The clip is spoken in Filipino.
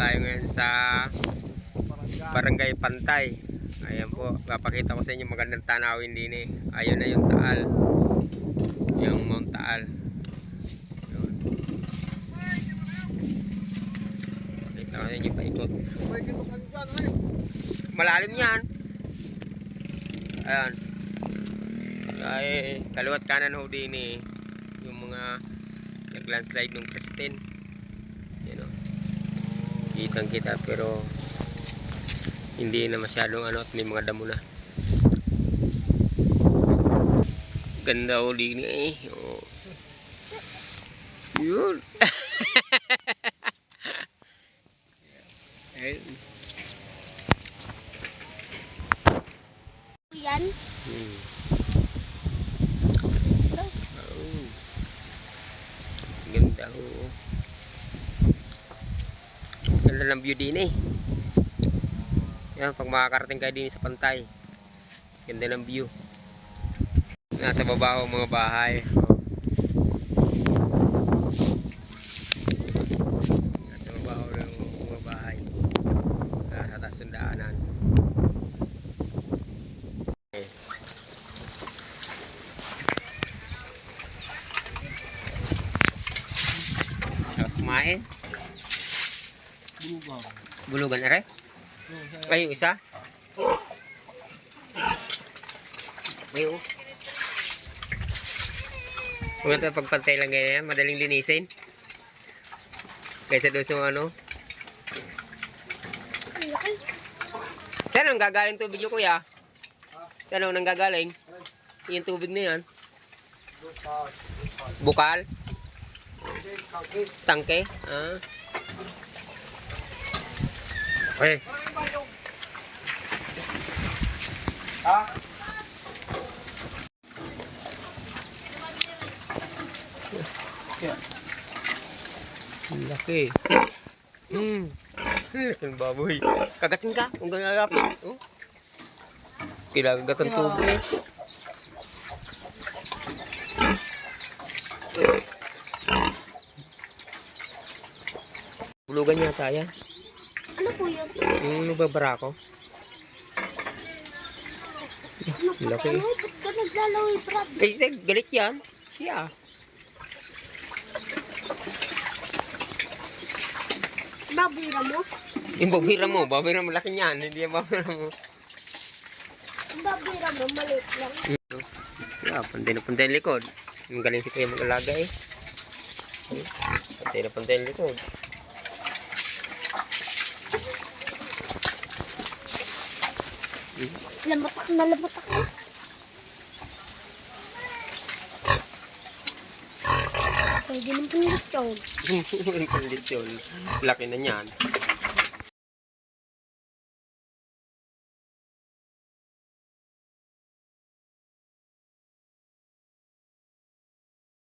tayo ngayon sa Barangay Pantay. Ayan po, papakita ko sa inyo magandang tanawin din eh. Ayun na yung Taal, yung Mount Taal. Ayun. Pakita ko sa inyo paikot. Malalim yan. Ayan. Ay, kaliwat kanan ho din eh. Yung mga nag-landslide ng Christine. Yan o. Kitang kita pero hindi na masyadong ano at may mga damo na. Ganda ho din eh. Oh. Yun. Yan. Oh. Ganda ho. Ganda ng view din eh. Yan, pag makakarating kayo din sa Pantay, ganda ng view. Nasa baba ho mga bahay. Nasa baba ho ng mga bahay. Nasa taas ng daanan. Sarap kumain. Bulugan are? Ay, yung isa? Ay, oh. Kung ito pagpantay lang ganyan, madaling linisin. Kaysa doon sa ano. Saan ang gagaling tubig yung kuya? Saan ang gagaling? Yung tubig na yan. Bukal? Tangke? Ah. Okay. Ha? Laki. Ang baboy. Kagatin ka? Kung gagapin. Oh. Kilagagat ang tubo eh. Bulugan niya saya. Ano po yun? Yung nagbabara ko. Laki. Ano? Ba't ka naglalawi, Brad? Eh, galit yan. Siya. Babira mo? Yung babira mo, laki niyan. Hindi yung babira mo. Yung babira mo, maliit lang. Yeah, pantay na likod. Yung galing si Kuya mag-alaga eh. Pantay na likod. Lambatak na lambatak na. Pwede ng panlit yun. Panlit yun. Laki na niyan.